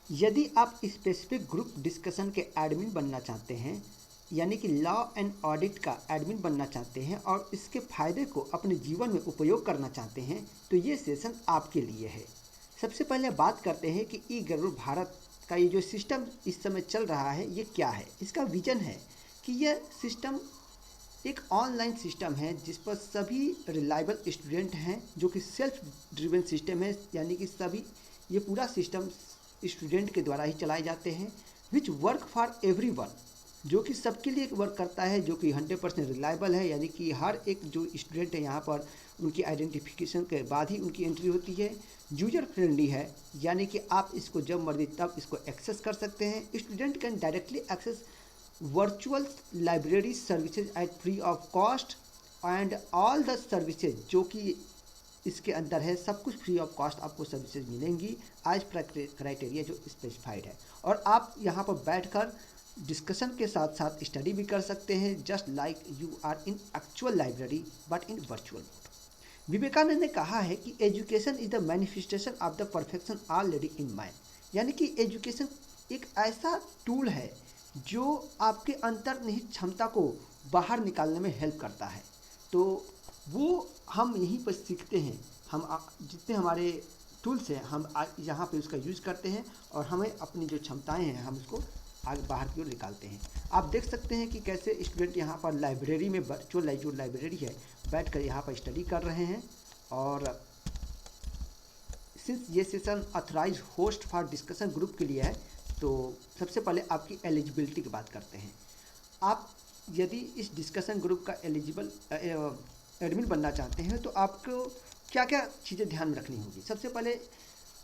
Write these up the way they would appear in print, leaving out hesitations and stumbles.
यदि आप specific group discussion के एडमिन बनना चाहते हैं, यानी कि लॉ एंड ऑडिट का एडमिन बनना चाहते हैं और इसके फ़ायदे को अपने जीवन में उपयोग करना चाहते हैं, तो ये सेशन आपके लिए है। सबसे पहले बात करते हैं कि ई गरुड़ भारत का ये जो सिस्टम इस समय चल रहा है ये क्या है। इसका विजन है कि यह सिस्टम एक ऑनलाइन सिस्टम है जिस पर सभी रिलायबल स्टूडेंट हैं, जो कि सेल्फ ड्रिवन सिस्टम है, यानी कि सभी ये पूरा सिस्टम स्टूडेंट के द्वारा ही चलाए जाते हैं। विच वर्क फॉर एवरीवन, जो कि सबके लिए वर्क करता है, जो कि 100% रिलायबल है, यानी कि हर एक जो स्टूडेंट है यहाँ पर उनकी आइडेंटिफिकेशन के बाद ही उनकी एंट्री होती है। यूजर फ्रेंडली है, यानी कि आप इसको जब मर्जी तब इसको एक्सेस कर सकते हैं। Student can directly access virtual library services at free of cost and all the services, जो कि इसके अंदर है सब कुछ फ्री ऑफ कॉस्ट आपको सर्विसेज मिलेंगी आज क्राइटेरिया जो स्पेसिफाइड है। और आप यहाँ पर बैठकर डिस्कशन के साथ साथ स्टडी भी कर सकते हैं, just like you are in actual library but in virtual mode. Vivekananda ने कहा है कि education is the manifestation of the perfection already in mind, यानी कि एजुकेशन एक ऐसा टूल है जो आपके अंतर्निहित क्षमता को बाहर निकालने में हेल्प करता है। तो वो हम यहीं पर सीखते हैं, हम जितने हमारे टूल्स हैं हम यहाँ पे उसका यूज़ करते हैं और हमें अपनी जो क्षमताएं हैं हम उसको आगे बाहर की ओर निकालते हैं। आप देख सकते हैं कि कैसे स्टूडेंट यहाँ पर लाइब्रेरी में जो लाइब्रेरी है बैठकर यहाँ पर स्टडी कर रहे हैं। और सिंस ये session authorise host for discussion group के लिए है, तो सबसे पहले आपकी एलिजिबिलिटी की बात करते हैं। आप यदि इस डिस्कशन ग्रुप का एलिजिबल एडमिन बनना चाहते हैं तो आपको क्या क्या चीज़ें ध्यान में रखनी होगी। सबसे पहले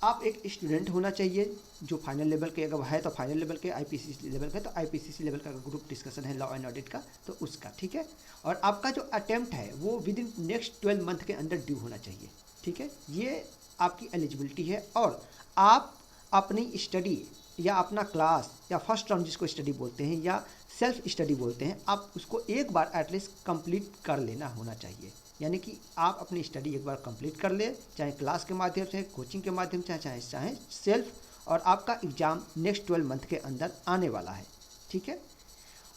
आप एक स्टूडेंट होना चाहिए जो फाइनल लेवल के, अगर है तो फाइनल लेवल के, आईपीसीसी लेवल का तो आईपीसीसी लेवल का ग्रुप डिस्कशन है लॉ एंड ऑडिट का तो उसका, ठीक है। और आपका जो अटेम्प्ट है वो विद इन नेक्स्ट 12 मंथ के अंदर ड्यू होना चाहिए, ठीक है। ये आपकी एलिजिबिलिटी है। और आप अपनी स्टडी या अपना क्लास या फर्स्ट राउंड जिसको स्टडी बोलते हैं या सेल्फ स्टडी बोलते हैं, आप उसको एक बार एटलीस्ट कंप्लीट कर लेना होना चाहिए। यानी कि आप अपनी स्टडी एक बार कंप्लीट कर ले, चाहे क्लास के माध्यम से, कोचिंग के माध्यम से, चाहे सेल्फ, और आपका एग्ज़ाम नेक्स्ट 12 मंथ के अंदर आने वाला है, ठीक है।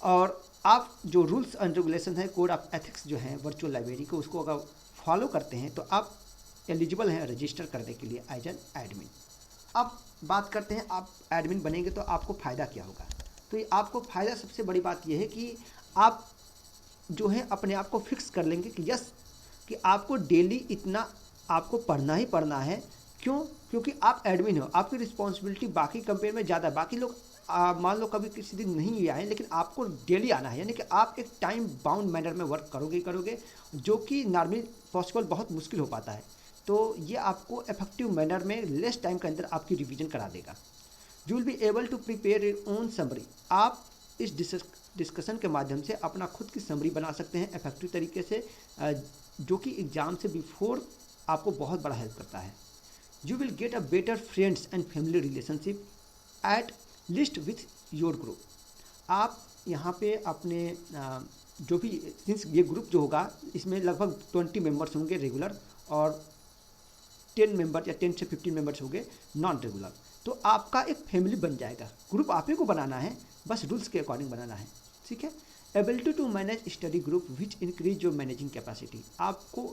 और आप जो रूल्स एंड रेगुलेशन है, कोड ऑफ एथिक्स जो है वर्चुअल लाइब्रेरी को, उसको अगर फॉलो करते हैं तो आप एलिजिबल हैं रजिस्टर करने के लिए एज एन एडमिन। अब बात करते हैं आप एडमिन बनेंगे तो आपको फ़ायदा क्या होगा। तो ये आपको फ़ायदा सबसे बड़ी बात यह है कि आप जो है अपने आप को फिक्स कर लेंगे कि यस कि आपको डेली इतना आपको पढ़ना ही पढ़ना है। क्यों? क्योंकि आप एडमिन हो, आपकी रिस्पॉन्सिबिलिटी बाकी कंपेयर में ज़्यादा। बाकी लोग मान लो कभी किसी दिन नहीं आए, लेकिन आपको डेली आना है, यानी कि आप एक टाइम बाउंड मैनर में वर्क करोगे, जो कि नॉर्मली पॉसिबल बहुत मुश्किल हो पाता है। तो ये आपको इफेक्टिव मैनर में लेस टाइम के अंदर आपकी रिवीजन करा देगा। You will be able to prepare your own summary. आप इस डिस्कशन के माध्यम से अपना खुद की समरी बना सकते हैं इफेक्टिव तरीके से, जो कि एग्ज़ाम से बिफोर आपको बहुत बड़ा हेल्प करता है। You will get a better friends and family relationship at least with your group. आप यहाँ पे अपने जो भी, सिंस ये ग्रुप जो होगा इसमें लगभग 20 मेंबर्स होंगे रेगुलर और 10 मेंबर या 10 से 15 मेंबर्स होंगे नॉन रेगुलर। तो आपका एक फैमिली बन जाएगा। ग्रुप आप ही को बनाना है, बस रूल्स के अकॉर्डिंग बनाना है, ठीक है। Ability to manage study group which increase your managing capacity. आपको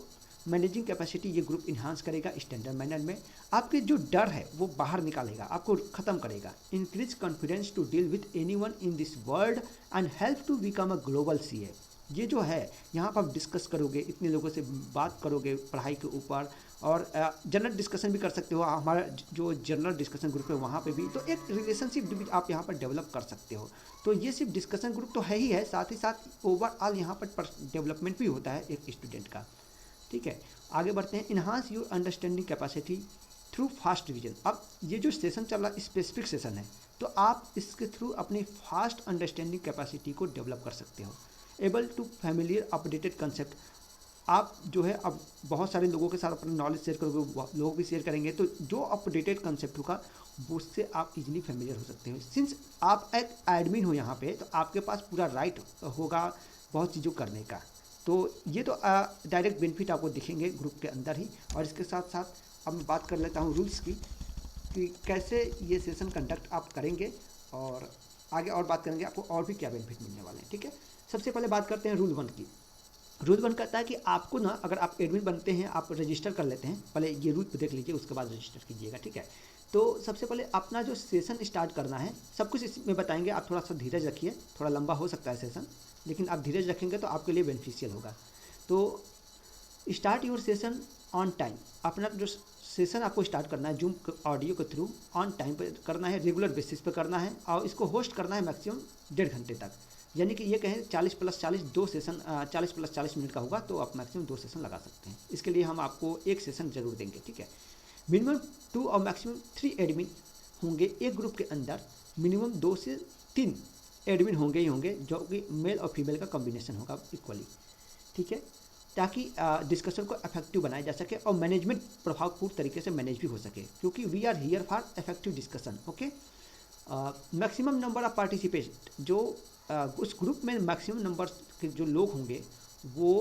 मैनेजिंग कैपेसिटी ये ग्रुप इन्हांस करेगा स्टैंडर्ड मैनर में। आपके जो डर है वो बाहर निकालेगा, आपको ख़त्म करेगा। Increase confidence to deal with anyone in this world and help to become a global CA. ये जो है यहाँ पर आप डिस्कस करोगे, इतने लोगों से बात करोगे पढ़ाई के ऊपर, और जनरल डिस्कशन भी कर सकते हो। हमारा जो जनरल डिस्कशन ग्रुप है वहाँ पे भी तो एक रिलेशनशिप भी आप यहाँ पर डेवलप कर सकते हो। तो ये सिर्फ डिस्कशन ग्रुप तो है ही है, साथ ही साथ ओवरऑल यहाँ पर डेवलपमेंट भी होता है एक स्टूडेंट का, ठीक है। आगे बढ़ते हैं। Enhance your understanding capacity through fast revision. अब ये जो सेशन चल रहा है स्पेसिफिक सेशन है, तो आप इसके थ्रू अपनी फास्ट अंडरस्टैंडिंग कैपेसिटी को डेवलप कर सकते हो। Able to familiar updated concept. आप जो है अब बहुत सारे लोगों के साथ अपना नॉलेज शेयर करोगे, लोग भी शेयर करेंगे, तो जो अपडेटेड कंसेप्ट होगा उससे आप इजीली फैमिलियर हो सकते हो। सिंस आप एक एडमिन हो यहाँ पे, तो आपके पास पूरा राइट होगा बहुत चीज़ों करने का। तो ये तो डायरेक्ट बेनिफिट आपको दिखेंगे ग्रुप के अंदर ही। और इसके साथ साथ अब मैं बात कर लेता हूँ रूल्स की। कि कैसे ये सेशन कंडक्ट आप करेंगे और आगे और बात करेंगे आपको और भी क्या बेनिफिट मिलने वाले हैं। ठीक है, सबसे पहले बात करते हैं रूल 1 की। रूल 1 कहता है कि आपको ना, अगर आप एडमिन बनते हैं, आप रजिस्टर कर लेते हैं, पहले ये रूल देख लीजिए उसके बाद रजिस्टर कीजिएगा। ठीक है, तो सबसे पहले अपना जो सेशन स्टार्ट करना है, सब कुछ इसमें बताएंगे। आप थोड़ा सा धीरज रखिए, थोड़ा लंबा हो सकता है सेशन, लेकिन आप धीरज रखेंगे तो आपके लिए बेनिफिशियल होगा। तो start your session on time. अपना जो सेशन आपको स्टार्ट करना है जूम ऑडियो के थ्रू ऑन टाइम पे करना है, रेगुलर बेसिस पे करना है, और इसको होस्ट करना है मैक्सिमम 1.5 घंटे तक। यानी कि ये कहें 40+40 2 सेशन 40+40 मिनट का होगा, तो आप मैक्सिमम 2 सेशन लगा सकते हैं। इसके लिए हम आपको एक सेशन जरूर देंगे। ठीक है, मिनिमम 2 और मैक्सिमम 3 एडमिन होंगे एक ग्रुप के अंदर। मिनिमम 2 से 3 एडमिन होंगे ही होंगे, जो कि मेल और फीमेल का कॉम्बिनेशन होगा इक्वली। ठीक है, ताकि डिस्कशन को इफेक्टिव बनाया जा सके और मैनेजमेंट प्रभावपूर्ण तरीके से मैनेज भी हो सके, क्योंकि we are here for effective discussion. Okay, maximum number of participate, जो उस ग्रुप में मैक्सिमम नंबर के जो लोग होंगे वो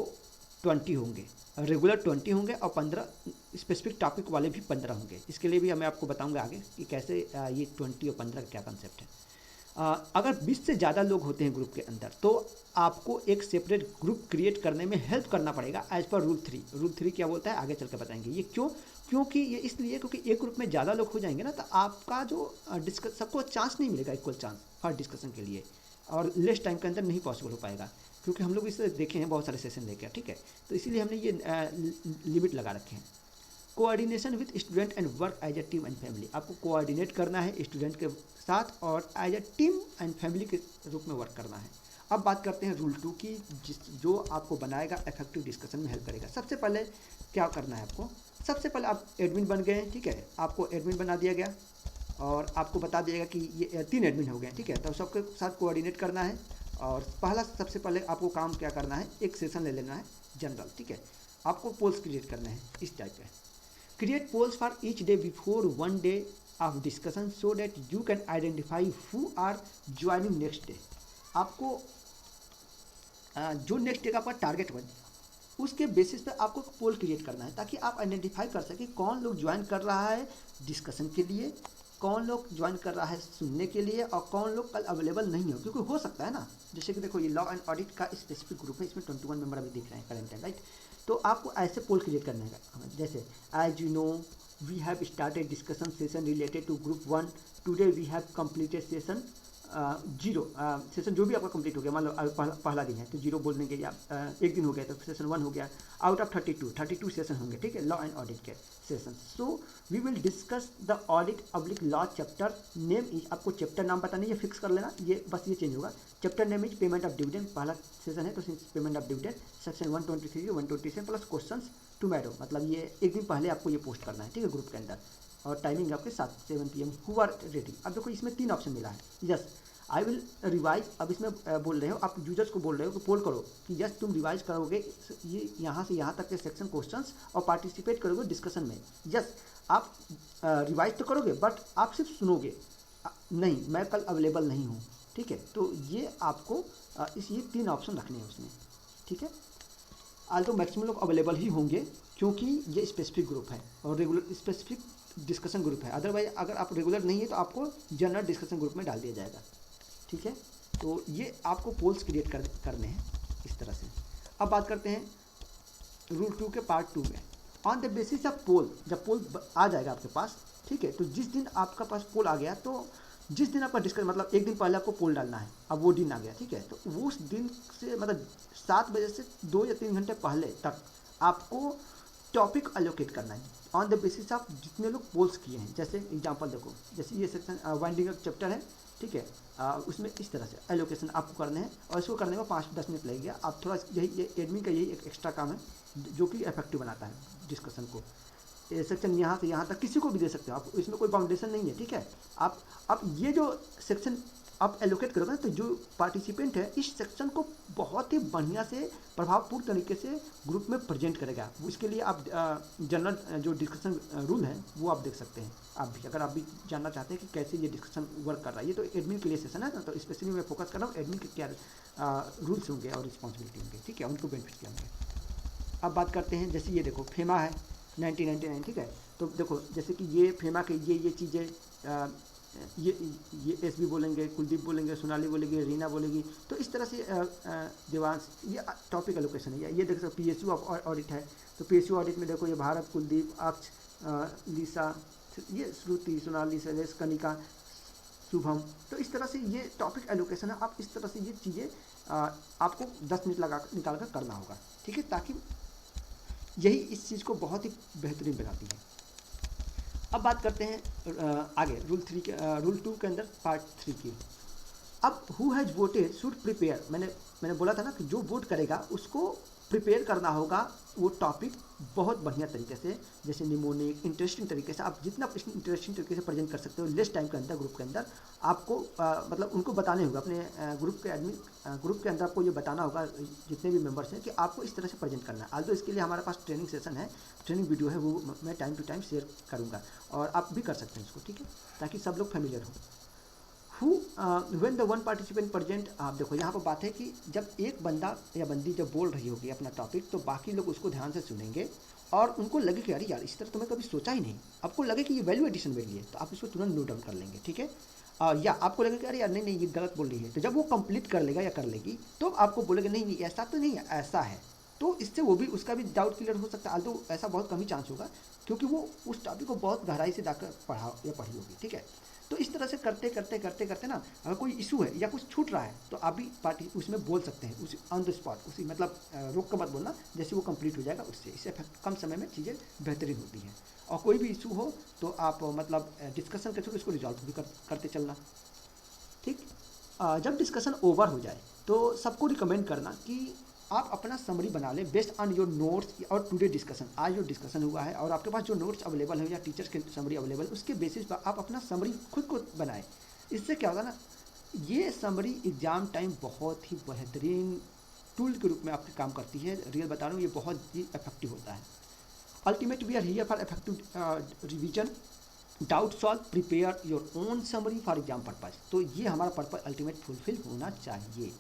20 होंगे, रेगुलर 20 होंगे, और 15 स्पेसिफिक टॉपिक वाले भी 15 होंगे। इसके लिए भी मैं आपको बताऊंगा आगे कि कैसे ये 20 और 15 का क्या कंसेप्ट है। अगर 20 से ज़्यादा लोग होते हैं ग्रुप के अंदर, तो आपको एक सेपरेट ग्रुप क्रिएट करने में हेल्प करना पड़ेगा एज पर रूल 3। रूल 3 क्या बोलता है आगे चल कर बताएंगे। ये क्योंकि ये इसलिए क्योंकि एक ग्रुप में ज़्यादा लोग हो जाएंगे ना, तो आपका जो डिस्कस सबको चांस नहीं मिलेगा, इक्वल चांस फॉर डिस्कशन के लिए, और लेस टाइम के अंदर नहीं पॉसिबल हो पाएगा, क्योंकि हम लोग इसे देखे हैं बहुत सारे सेशन लेकर। ठीक है, तो इसीलिए हमने ये लिमिट लगा रखे हैं। Coordination with student and work as a team and family. आपको कोऑर्डिनेट करना है स्टूडेंट के साथ और as a team and family के रूप में वर्क करना है। अब बात करते हैं रूल 2 की, जो आपको बनाएगा इफेक्टिव डिस्कशन में हेल्प करेगा। सबसे पहले क्या करना है आपको, सबसे पहले आप एडमिन बन गए। ठीक है, आपको एडमिन बना दिया गया और आपको बता दिएगा कि ये 3 एडमिन हो गए। ठीक है, तो सबके साथ कोऑर्डिनेट करना है। और पहला सबसे पहले आपको काम क्या करना है, एक सेशन ले लेना है जनरल। ठीक है, आपको पोल्स क्रिएट करने हैं इस टाइप के। Create polls for each day before 1 day of discussion so that you can identify who are joining next day. आपको जो नेक्स्ट डे का आपका टारगेट बने, उसके बेसिस पे आपको पोल क्रिएट करना है, ताकि आप आइडेंटिफाई कर सकें कौन लोग ज्वाइन कर रहा है डिस्कशन के लिए, कौन लोग ज्वाइन कर रहा है सुनने के लिए, और कौन लोग कल अवेलेबल नहीं हो। क्योंकि हो सकता है ना, जैसे कि देखो ये लॉ एंड ऑडिट का स्पेसिफिक ग्रुप है, इसमें 21 मेंबर अभी दिख रहे हैं करंट टाइम, राइट। तो आपको ऐसे पोल क्रिएट करने का, जैसे as you know we have started discussion session related to group 1 today we have completed session 0 session जो भी आपका कंप्लीट हो गया, मान लो पहला दिन है तो 0 बोल देंगे, या एक दिन हो गया तो सेशन 1 हो गया। आउट ऑफ 32 सेशन होंगे। ठीक है, लॉ एंड ऑडिट के session. So we will discuss the audit public law chapter name is, आपको चैप्टर नाम पता नहीं है, फिक्स कर लेना, ये बस ये चेंज होगा। Chapter name is payment of dividend, पहला सेशन है तो payment of dividend, section 123 127 plus question tomorrow, मतलब ये एक दिन पहले आपको ये पोस्ट करना है। ठीक है, ग्रुप के अंदर, और टाइमिंग आपके 7 PM। Who are ready. अब देखो इसमें 3 ऑप्शन मिला है। Yes I will revise. अब इसमें बोल रहे हो आप यूजर्स को बोल रहे हो कि पोल करो कि यस तुम रिवाइज करोगे ये यहाँ से यहाँ तक के सेक्शन क्वेश्चंस और पार्टिसिपेट करोगे डिस्कशन में। यस आप रिवाइज तो करोगे, बट आप सिर्फ सुनोगे नहीं, मैं कल अवेलेबल नहीं हूँ। ठीक है, तो ये आपको ये 3 ऑप्शन रखने हैं उसमें। ठीक है, आज तो मैक्सिमम लोग अवेलेबल ही होंगे, क्योंकि ये स्पेसिफिक ग्रुप है और रेगुलर स्पेसिफिक डिस्कशन ग्रुप है। अदरवाइज अगर आप रेगुलर नहीं है तो आपको जनरल डिस्कशन ग्रुप में डाल दिया जाएगा। ठीक है, तो ये आपको पोल्स क्रिएट करने हैं इस तरह से। अब बात करते हैं रूल 2 के पार्ट 2 में। ऑन द बेसिस ऑफ पोल, जब पोल आ जाएगा आपके पास, ठीक है, तो जिस दिन आपका पास पोल आ गया, तो जिस दिन आपका डिस्कशन, मतलब एक दिन पहले आपको पोल डालना है, अब वो दिन आ गया। ठीक है, तो वो उस दिन से मतलब 7 बजे से 2 या 3 घंटे पहले तक आपको टॉपिक एलोकेट करना है ऑन द बेसिस ऑफ जितने लोग पोल्स किए हैं। जैसे एग्जांपल देखो, जैसे ये सेक्शन वाइंडिंग अप चैप्टर है। ठीक है, उसमें इस तरह से एलोकेशन आपको करने हैं, और इसको करने में 5-10 मिनट लगेगा। आप थोड़ा ये एडमिन का यही एक एक्स्ट्रा काम है जो कि इफेक्टिव बनाता है डिस्कशन को। सेक्शन यहाँ से यहाँ तक किसी को भी दे सकते हो आप, इसमें कोई बाउंडेशन नहीं है। ठीक है, आप ये जो सेक्शन आप एलोकेट करोगे ना, तो जो पार्टिसिपेंट है इस सेक्शन को बहुत ही बढ़िया से प्रभावपूर्ण तरीके से ग्रुप में प्रेजेंट करेगा। इसके लिए आप जनरल जो डिस्कशन रूल है वो आप देख सकते हैं। आप भी अगर आप भी जानना चाहते हैं कि कैसे ये डिस्कशन वर्क कर रहा है, ये तो एडमिन के लिए सेशन है ना, तो स्पेशली मैं फोकस कर रहा हूँ एडमिन के क्या रूल्स होंगे और रिस्पॉन्सिबिलिटी होंगे। ठीक है, उनको बेनिफिट क्या होंगे। अब बात करते हैं, जैसे ये देखो फेमा है, 1999, ठीक है। तो देखो जैसे कि ये फेमा के ये चीज़ें, ये एस बी बोलेंगे, कुलदीप बोलेंगे, सोनाली बोलेगी, रीना बोलेगी, तो इस तरह से देवांश, ये टॉपिक एलोकेशन है। ये देख सकते पी एस यू ऑडिट है, तो पी एस यू ऑडिट में देखो ये भारत, कुलदीप, अक्ष, लीसा, ये श्रुति, सोनाली, शैलेश, कनिका, शुभम। तो इस तरह से ये टॉपिक एलोकेशन है। आप इस तरह से ये चीज़ें आपको 10 मिनट लगा निकाल कर करना होगा, ठीक है, ताकि यही इस चीज़ को बहुत ही बेहतरीन बनाती है। अब बात करते हैं आगे रूल 2 के अंदर पार्ट 3 की। अब who has voted should prepare, मैंने बोला था ना कि जो वोट करेगा उसको प्रिपेयर करना होगा वो टॉपिक बहुत बढ़िया तरीके से, जैसे निमोनिक, इंटरेस्टिंग तरीके से। आप जितना इंटरेस्टिंग तरीके से प्रेजेंट कर सकते हो लेस टाइम के अंदर, ग्रुप के अंदर आपको मतलब उनको बताने होगा, अपने ग्रुप के अंदर आपको ये बताना होगा जितने भी मेंबर्स हैं कि आपको इस तरह से प्रेजेंट करना है। आल्दो इसके लिए हमारे पास ट्रेनिंग सेशन है, ट्रेनिंग वीडियो है, वो मैं टाइम टू टाइम शेयर करूँगा और आप भी कर सकते हैं इसको, ठीक है, ताकि सब लोग फेमिलियर हों। When the one participant present, आप देखो यहाँ पर बात है कि जब एक बंदा या बंदी जब बोल रही होगी अपना टॉपिक, तो बाकी लोग उसको ध्यान से सुनेंगे और उनको लगे कि अरे यार इस तरह तो मैं कभी सोचा ही नहीं, आपको लगे कि ये वैल्यू एडिशन मेरे लिए, तो आप इसको तुरंत नोट डाउन कर लेंगे, ठीक है। या आपको लगे कि अरे यार नहीं ये गलत बोल रही है, तो जब वो कंप्लीट कर लेगा या कर लेगी तो आपको बोलेगा नहीं ऐसा तो नहीं है, ऐसा है, तो इससे वो भी उसका भी डाउट क्लियर हो सकता है। आल्दो ऐसा बहुत कम ही चांस होगा क्योंकि वो उस टॉपिक को बहुत गहराई से जाकर पढ़ा या पढ़ी होगी, ठीक है। तो इस तरह से करते करते ना, अगर कोई इशू है या कुछ छूट रहा है तो आप भी पार्टी उसमें बोल सकते हैं, उसी ऑन द स्पॉट, उसी मतलब रोक कर मत बोलना, जैसे वो कंप्लीट हो जाएगा उससे, इससे कम समय में चीज़ें बेहतरीन होती हैं। और कोई भी इशू हो तो आप मतलब डिस्कशन के थ्रू इसको रिजॉल्व भी करते चलना, ठीक। जब डिस्कशन ओवर हो जाए तो सबको रिकमेंड करना कि आप अपना समरी बना लें बेस्ड ऑन योर नोट्स और टुडे डिस्कशन। आज जो डिस्कसन हुआ है और आपके पास जो नोट्स अवेलेबल है या टीचर्स के समरी अवेलेबल, उसके बेसिस पर आप अपना समरी खुद को बनाएं। इससे क्या होगा ना, ये समरी एग्ज़ाम टाइम बहुत ही बेहतरीन टूल के रूप में आपके काम करती है। रियल बता रहा हूँ, ये बहुत ही इफेक्टिव होता है। Ultimate we are here for effective revision, doubt solve, prepare your own summary for exam purpose. तो ये हमारा पर्पज अल्टीमेट फुलफिल होना चाहिए।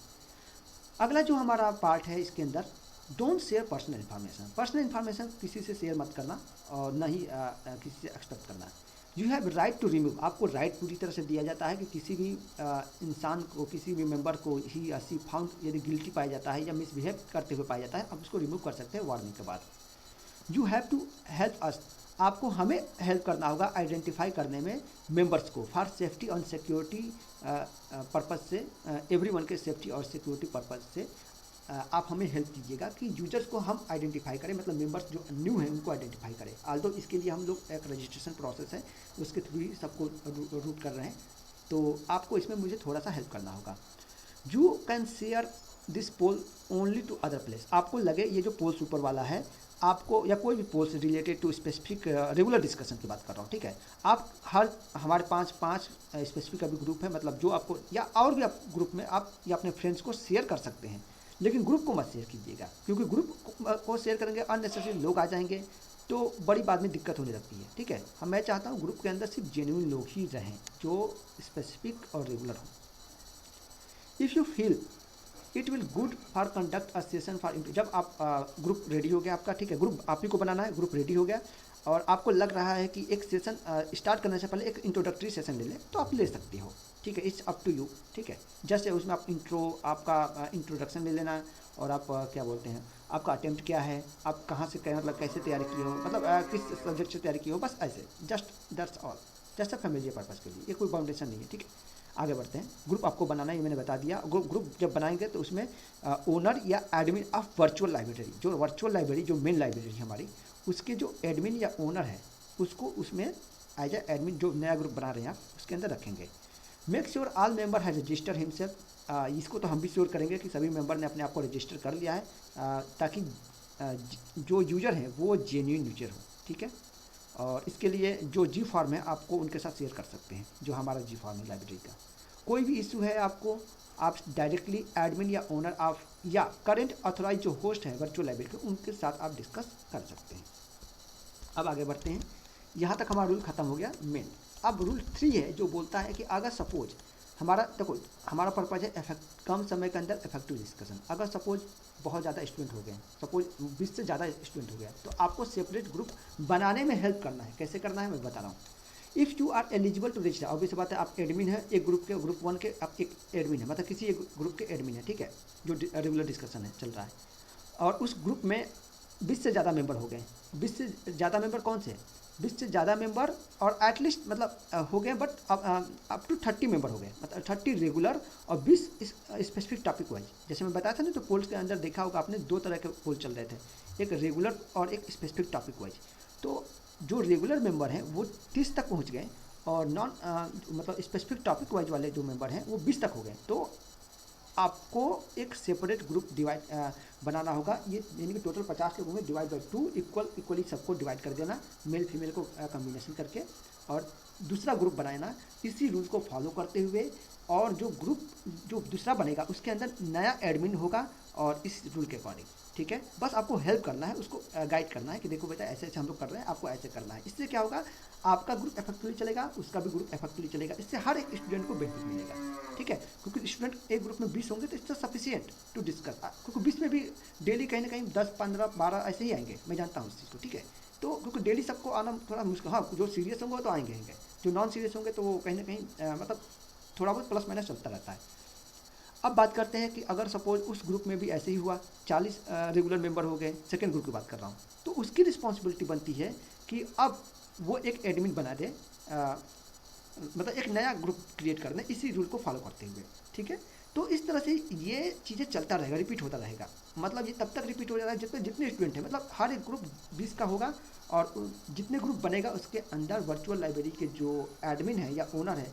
अगला जो हमारा पार्ट है इसके अंदर, don't share personal information. Personal information किसी से शेयर मत करना और न ही किसी से एक्सपेक्ट करना। You have right to remove, आपको राइट पूरी तरह से दिया जाता है कि किसी भी इंसान को, किसी भी मेंबर को ही सी फाउंड यदि गिल्टी पाया जाता है या मिसबिहेव करते हुए पाया जाता है, आप उसको रिमूव कर सकते हैं वार्निंग के बाद। You have to help us, आपको हमें हेल्प करना होगा आइडेंटिफाई करने में मेंबर्स को, फॉर सेफ्टी और सिक्योरिटी पर्पज़ से, एवरीवन के सेफ्टी और सिक्योरिटी पर्पज़ से आप हमें हेल्प कीजिएगा कि यूजर्स को हम आइडेंटिफाई करें, मतलब मेंबर्स जो न्यू हैं उनको आइडेंटिफाई करें। आल्दो इसके लिए हम लोग एक रजिस्ट्रेशन प्रोसेस है उसके थ्रू ही सबको रूट कर रहे हैं, तो आपको इसमें मुझे थोड़ा सा हेल्प करना होगा। You can share this poll only to other place, आपको लगे ये जो पोल्स ऊपर वाला है आपको, या कोई भी polls related to specific regular discussion की बात कर रहा हूँ, ठीक है। आप हमारे पाँच स्पेसिफिक अभी ग्रुप है, मतलब जो आपको, या और भी आप ग्रुप में आप या अपने फ्रेंड्स को शेयर कर सकते हैं, लेकिन ग्रुप को मत शेयर कीजिएगा, क्योंकि ग्रुप को शेयर करेंगे अननेसेसरी लोग आ जाएंगे तो बड़ी बाद में दिक्कत होने लगती है, ठीक है। मैं चाहता हूँ ग्रुप के अंदर सिर्फ जेन्युइन लोग ही रहें जो स्पेसिफिक और रेगुलर हों। If you feel it will good for conduct a session for, जब आप ग्रुप रेडी हो गया आपका, ठीक है, ग्रुप आप ही को बनाना है, ग्रुप रेडी हो गया और आपको लग रहा है कि एक सेशन स्टार्ट करने से पहले एक इंट्रोडक्टरी सेशन ले लें, तो आप ले सकते हो, ठीक है, इट्स अप टू यू, ठीक है। जैसे उसमें आप आपका इंट्रोडक्शन ले लेना और आप क्या बोलते हैं, आपका अटेम्प्ट क्या है, आप कहाँ से मतलब कैसे तैयारी किए हो, मतलब किस सब्जेक्ट से तैयारी की हो, बस ऐसे, just that's all, just a familiar purpose के लिए, ये कोई बाउंडेशन नहीं है, ठीक है। आगे बढ़ते हैं। ग्रुप आपको बनाना है, ये मैंने बता दिया। ग्रुप जब बनाएंगे तो उसमें ओनर या एडमिन ऑफ वर्चुअल लाइब्रेरी, जो वर्चुअल लाइब्रेरी जो मेन लाइब्रेरी है हमारी, उसके जो एडमिन या ओनर है उसको उसमें एज ए एडमिन, जो नया ग्रुप बना रहे हैं आप उसके अंदर रखेंगे। Make sure all member has register himself, इसको तो हम भी श्योर करेंगे कि सभी मेंबर ने अपने आप को रजिस्टर कर लिया है, ताकि जो यूजर हैं वो जेन्युइन यूजर हो, ठीक है। और इसके लिए जो जी फॉर्म है आपको उनके साथ शेयर कर सकते हैं, जो हमारा जी फॉर्म है लाइब्रेरी का। कोई भी इशू है आपको, आप डायरेक्टली एडमिन या ओनर ऑफ या करेंट ऑथराइज जो होस्ट है वर्चुअल लाइब्रेरी के, उनके साथ आप डिस्कस कर सकते हैं। अब आगे बढ़ते हैं, यहाँ तक हमारा रूल ख़त्म हो गया मेन। अब रूल 3 है जो बोलता है कि अगर सपोज हमारा देखो, हमारा पर्पज है कम समय के अंदर इफेक्टिव डिस्कशन। अगर सपोज बहुत ज़्यादा स्टूडेंट हो गए, सपोज 20 से ज़्यादा स्टूडेंट हो गया, तो आपको सेपरेट ग्रुप बनाने में हेल्प करना है। कैसे करना है मैं बता रहा हूँ। If you are eligible to register, obvious बात है, आप एडमिन है एक ग्रुप के, ग्रुप 1 के आप एक एडमिन है, मतलब किसी एक ग्रुप के एडमिन है, ठीक है, जो रेगुलर डिस्कशन है चल रहा है, और उस ग्रुप में 20 से ज़्यादा मेंबर हो गए। 20 से ज़्यादा मेंबर कौन से? 20 से ज़्यादा मेंबर, और एटलीस्ट मतलब हो गए, बट अप टू 30 मेंबर हो गए, मतलब 30 रेगुलर और 20 स्पेसिफिक टॉपिक वाइज। जैसे मैं बताया था ना, तो पोल्स के अंदर देखा होगा आपने, 2 तरह के पोल चल रहे थे, एक रेगुलर और एक स्पेसिफिक टॉपिक वाइज। तो जो रेगुलर मेंबर हैं वो 30 तक पहुंच गए, और नॉन मतलब स्पेसिफिक टॉपिक वाइज वाले जो मेंबर हैं वो 20 तक हो गए। तो आपको एक सेपरेट ग्रुप डिवाइड बनाना होगा, ये यानी कि टोटल 50 लोगों में डिवाइड बाई 2, इक्वली सबको डिवाइड कर देना, मेल फीमेल को कम्बिनेशन करके, और दूसरा ग्रुप बनाना इसी रूल को फॉलो करते हुए। और जो ग्रुप जो दूसरा बनेगा उसके अंदर नया एडमिन होगा, और इस रूल के अकॉर्डिंग, ठीक है। बस आपको हेल्प करना है, उसको गाइड करना है कि देखो बेटा ऐसे ऐसे हम लोग कर रहे हैं, आपको ऐसे करना है। इससे क्या होगा, आपका ग्रुप इफेक्टिवली चलेगा, उसका भी ग्रुप इफेक्टिवली चलेगा, इससे हर एक स्टूडेंट को बेनिफिट मिलेगा, ठीक है। क्योंकि स्टूडेंट एक ग्रुप में 20 होंगे तो इससे सफिशियंट टू डिस्कस, क्योंकि 20 में भी डेली कहीं ना कहीं 10, 15, 12 ऐसे ही आएंगे, मैं जानता हूँ इस चीज़ को, ठीक है। तो क्योंकि डेली सबको आना थोड़ा मुश्किल, हाँ जो सीरियस होंगे तो आएंगे, जो नॉन सीरियस होंगे तो वो कहीं ना कहीं मतलब थोड़ा बहुत प्लस माइनस चलता रहता है। अब बात करते हैं कि अगर सपोज उस ग्रुप में भी ऐसे ही हुआ, 40 रेगुलर मेंबर हो गए, सेकेंड ग्रुप की बात कर रहा हूँ, तो उसकी रिस्पॉन्सिबिलिटी बनती है कि अब वो एक एडमिन बना दे, मतलब एक नया ग्रुप क्रिएट करना, इसी रूल को फॉलो करते हुए, ठीक है। तो इस तरह से ये चीज़ें चलता रहेगा, रिपीट होता रहेगा, मतलब ये तब तक रिपीट हो जाएगा जितने स्टूडेंट हैं, मतलब हर एक ग्रुप 20 का होगा, और जितने ग्रुप बनेगा उसके अंदर वर्चुअल लाइब्रेरी के जो एडमिन है या ओनर है,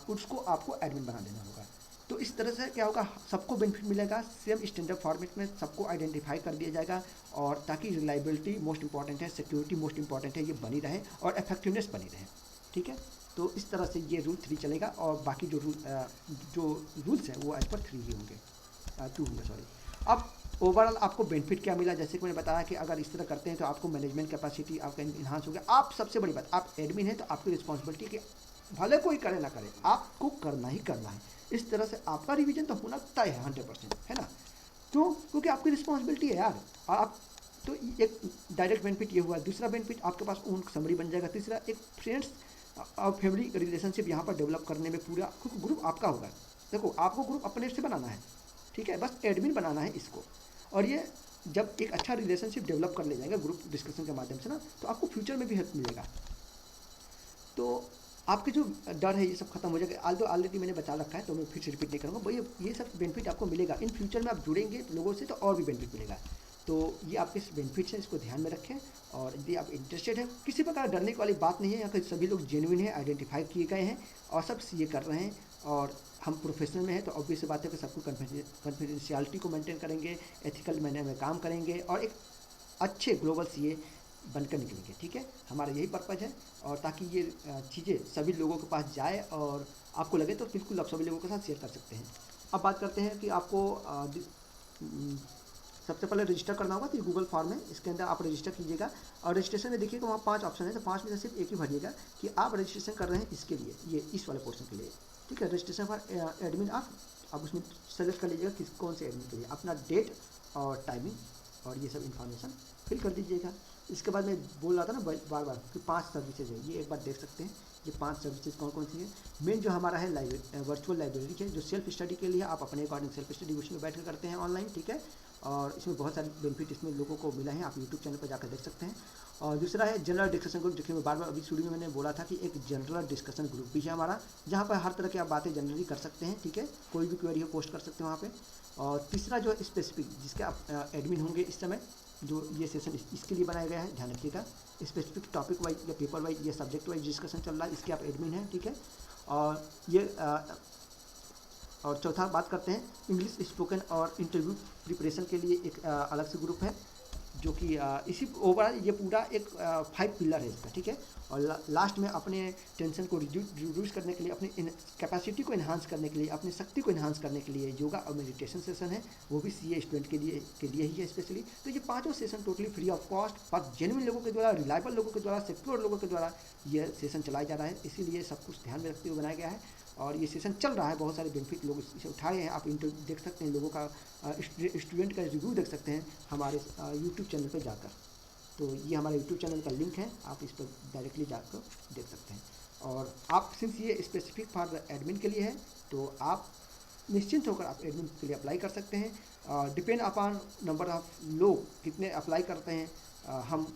उसको आपको एडमिन बना देना होगा। तो इस तरह से क्या होगा, सबको बेनिफिट मिलेगा, सेम स्टैंडर्ड फॉर्मेट में सबको आइडेंटिफाई कर दिया जाएगा, और ताकि रिलायबिलिटी मोस्ट इंपॉर्टेंट है, सिक्योरिटी मोस्ट इंपॉर्टेंट है, ये बनी रहे और इफेक्टिवनेस बनी रहे, ठीक है। तो इस तरह से ये रूल 3 चलेगा, और बाकी जो रूल्स हैं वो एज पर 3 ही होंगे, 2 होंगे, सॉरी। अब ओवरऑल आपको बेनिफिट क्या मिला, जैसे कि मैंने बताया कि अगर इस तरह करते हैं तो आपको मैनेजमेंट कैपेसिटी आपका इन्हांस हो गया। आप सबसे बड़ी बात, आप एडमिन हैं तो आपकी रिस्पॉन्सिबिलिटी कि भले कोई करे ना करे, आपको करना ही करना है। इस तरह से आपका रिवीजन तो होना तय है 100%, है ना। क्यों? क्योंकि आपकी रिस्पॉन्सिबिलिटी है यार। आप तो एक डायरेक्ट बेनिफिट ये हुआ, दूसरा बेनिफिट आपके पास ओन समरी बन जाएगा, तीसरा एक फ्रेंड्स और फैमिली रिलेशनशिप यहाँ पर डेवलप करने में पूरा, क्योंकि ग्रुप आपका होगा। देखो आपको ग्रुप अपने से बनाना है, ठीक है, बस एडमिन बनाना है इसको। और ये जब एक अच्छा रिलेशनशिप डेवलप कर ले जाएगा ग्रुप डिस्कशन के माध्यम से ना, तो आपको फ्यूचर में भी हेल्प मिलेगा। तो आपके जो डर है ये सब खत्म हो जाएगा। ऑलरेडी मैंने बता रखा है, तो मैं फिर से रिपीट नहीं करूँगा भाई, ये सब बेनिफिट आपको मिलेगा। इन फ्यूचर में आप जुड़ेंगे लोगों से तो और भी बेनिफिट मिलेगा। तो ये आपके बेनिफिट्स हैं, इसको ध्यान में रखें। और यदि आप इंटरेस्टेड हैं, किसी प्रकार डरने वाली बात नहीं है, यहाँ के सभी लोग जेन्युइन हैं, आइडेंटिफाई किए गए हैं और सब सीए कर रहे हैं, और हम प्रोफेशनल में हैं, तो ऑब्वियस बात है कि सबको कॉन्फिडेंशियलिटी को मेंटेन करेंगे, एथिकल मैनर में काम करेंगे, और एक अच्छे ग्लोबल सीए बनकर निकलेंगे, ठीक है। हमारा यही पर्पज़ है, और ताकि ये चीज़ें सभी लोगों के पास जाए और आपको लगे तो बिल्कुल आप सभी लोगों के साथ शेयर कर सकते हैं। अब बात करते हैं कि आपको सबसे पहले रजिस्टर करना होगा, तो ये गूगल फॉर्म है, इसके अंदर आप रजिस्टर कीजिएगा। और रजिस्ट्रेशन में देखिएगा वहाँ 5 ऑप्शन है, तो 5 में से सिर्फ एक ही भरिएगा कि आप रजिस्ट्रेशन कर रहे हैं इसके लिए, ये इस वाले पोर्शन के लिए, ठीक है। रजिस्ट्रेशन फॉर एडमिन आप उसमें सेलेक्ट कर लीजिएगा किस कौन से एडमिन के लिए, अपना डेट और टाइमिंग और ये सब इन्फॉर्मेशन फिल कर दीजिएगा। इसके बाद मैं बोल रहा था ना बार बार कि 5 सर्विसेज है, ये एक बार देख सकते हैं ये 5 सर्विसेज कौन कौन सी है। मेन जो हमारा है वर्चुअल लाइब्रेरी है, जो सेल्फ स्टडी के लिए आप अपने अकॉर्डिंग सेल्फ स्टडी उसमें बैठ कर करते हैं ऑनलाइन, ठीक है। और इसमें बहुत सारे बेनिफिट इसमें लोगों को मिला है, आप यूट्यूब चैनल पर जाकर देख सकते हैं। और दूसरा है जनरल डिस्कशन ग्रुप, जिसमें बार बार अभी शुरू में मैंने बोला था कि एक जनरल डिस्कशन ग्रुप भी है हमारा, जहाँ पर हर तरह की आप बातें जनरली कर सकते हैं, ठीक है। कोई भी क्वेरी हो पोस्ट कर सकते हैं वहाँ पे। और तीसरा जो है स्पेसिफिक, जिसके आप एडमिन होंगे इस समय, जो ये सेशन इसके लिए बनाया गया है, ध्यान रखिएगा। स्पेसिफिक टॉपिक वाइज या पेपर वाइज या सब्जेक्ट वाइज डिस्कशन चल रहा है, इसके आप एडमिन हैं, ठीक है। और ये और चौथा बात करते हैं इंग्लिश स्पोकन और इंटरव्यू प्रिपरेशन के लिए एक अलग से ग्रुप है, जो कि इसी ओवरऑल ये पूरा एक 5 पिलर है इसका, ठीक है। और लास्ट में अपने टेंशन को रिड्यूस करने के लिए, अपनी कैपेसिटी को इन्हांस करने के लिए, अपनी शक्ति को इन्हांस करने के लिए योगा और मेडिटेशन सेशन है, वो भी सीए स्टूडेंट के लिए ही है स्पेशली। तो ये 5 session totally free of cost per genuine लोगों के द्वारा, रिलायबल लोगों के द्वारा, सिक्योर लोगों के द्वारा ये सेशन चलाया जा रहा है, इसीलिए सब कुछ ध्यान में रखते हुए बनाया गया है। और ये सेशन चल रहा है, बहुत सारे बेनिफिट लोग इसे उठाए हैं। आप इंटरव्यू देख सकते हैं, लोगों का स्टूडेंट का रिव्यू देख सकते हैं हमारे यूट्यूब चैनल पर जाकर। तो ये हमारे यूट्यूब चैनल का लिंक है, आप इस पर डायरेक्टली जाकर देख सकते हैं। और आप सिंस ये स्पेसिफिक फॉर द एडमिन के लिए है, तो आप निश्चिंत होकर आप एडमिन के लिए अप्लाई कर सकते हैं। डिपेंड अपॉन नंबर ऑफ लोग कितने अप्लाई करते हैं, हम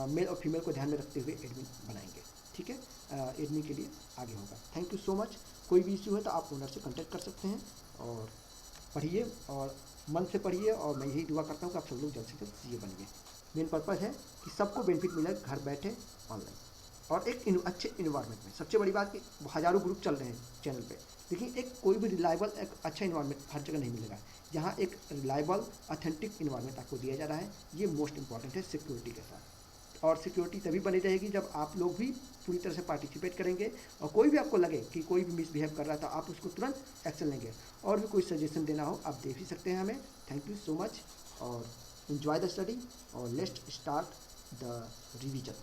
मेल और फीमेल को ध्यान में रखते हुए एडमिन बनाएंगे। ठीक है, एडमिन के लिए आगे होगा। Thank you so much. कोई भी इश्यू है तो आप ओनर से कांटेक्ट कर सकते हैं, और पढ़िए और मन से पढ़िए, और मैं यही दुआ करता हूँ कि आप सब लोग जल्द से जल्द सीए बनिए। मेन पर्पज़ है कि सबको बेनिफिट मिले घर बैठे ऑनलाइन, और एक अच्छे इन्वायरमेंट में। सबसे बड़ी बात कि हज़ारों ग्रुप चल रहे हैं चैनल पे, लेकिन एक कोई भी रिलायबल एक अच्छा इन्वायरमेंट हर जगह नहीं मिलेगा। यहाँ एक रिलायबल ऑथेंटिक इन्वायरमेंट आपको दिया जा रहा है, ये मोस्ट इंपॉर्टेंट है सिक्योरिटी के साथ। और सिक्योरिटी तभी बनी रहेगी जब आप लोग भी पूरी तरह से पार्टिसिपेट करेंगे, और कोई भी आपको लगे कि कोई भी मिसबिहेव कर रहा था, आप उसको तुरंत एक्शन लेंगे। और भी कोई सजेशन देना हो आप दे भी सकते हैं हमें। थैंक यू सो मच, और enjoy the study, or let's start the revision.